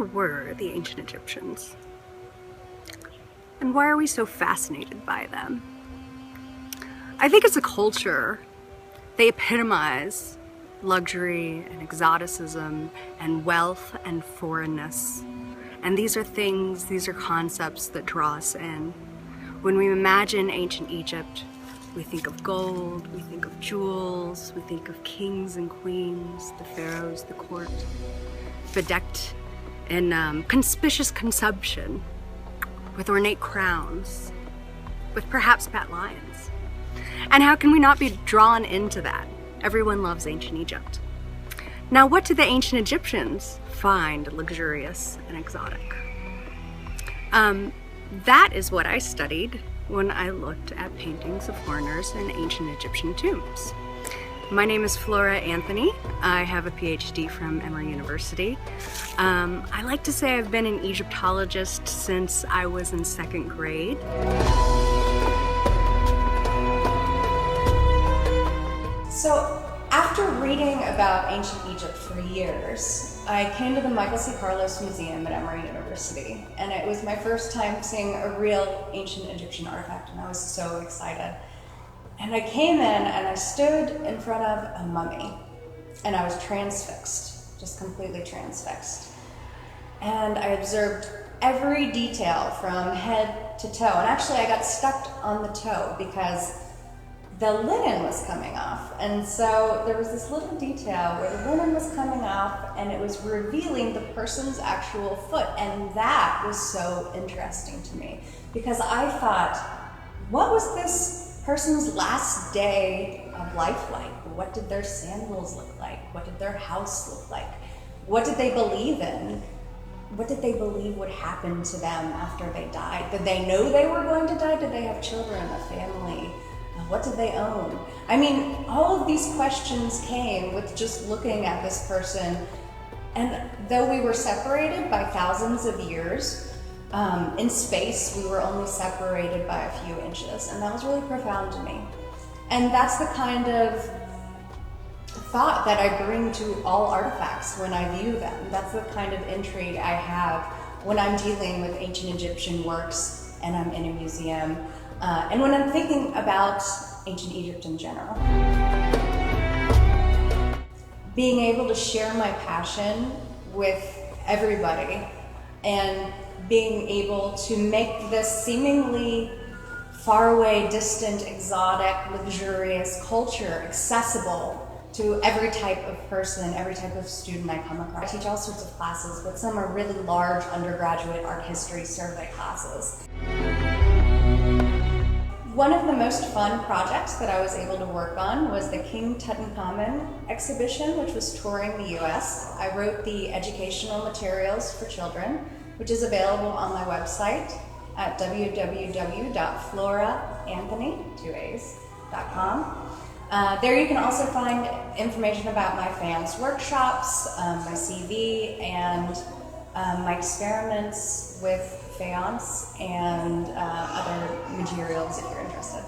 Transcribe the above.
Who were the ancient Egyptians? And why are we so fascinated by them? I think as a culture, they epitomize luxury and exoticism and wealth and foreignness. And these are things, these are concepts that draw us in. When we imagine ancient Egypt, we think of gold, we think of jewels, we think of kings and queens, the pharaohs, the court, bedecked in conspicuous consumption, with ornate crowns, with perhaps fat lions. And how can we not be drawn into that? Everyone loves ancient Egypt. Now, what did the ancient Egyptians find luxurious and exotic? That is what I studied when I looked at paintings of foreigners in ancient Egyptian tombs. My name is Flora Anthony. I have a PhD from Emory University. I like to say I've been an Egyptologist since I was in second grade. So after reading about ancient Egypt for years, I came to the Michael C. Carlos Museum at Emory University, and it was my first time seeing a real ancient Egyptian artifact, and I was so excited. And I came in and I stood in front of a mummy, and I was transfixed, just completely transfixed. And I observed every detail from head to toe, and actually I got stuck on the toe because the linen was coming off. And so there was this little detail where the linen was coming off and it was revealing the person's actual foot. And that was so interesting to me because I thought, what was this person's last day of life like? What did their sandals look like? What did their house look like? What did they believe in? What did they believe would happen to them after they died? Did they know they were going to die? Did they have children, a family? What did they own? I mean, all of these questions came with just looking at this person. And though we were separated by thousands of years, in space, we were only separated by a few inches. And that was really profound to me. And that's the kind of thought that I bring to all artifacts when I view them. That's the kind of intrigue I have when I'm dealing with ancient Egyptian works and I'm in a museum. And when I'm thinking about ancient Egypt in general. Being able to share my passion with everybody and being able to make this seemingly far away, distant, exotic, luxurious culture accessible to every type of person, every type of student I come across. I teach all sorts of classes, but some are really large undergraduate art history survey classes. One of the most fun projects that I was able to work on was the King Tutankhamun exhibition, which was touring the US. I wrote the educational materials for children, which is available on my website at www.floraanthony.com. There you can also find information about my fans' workshops, my CV, and my experiments with faience and other materials if you're interested.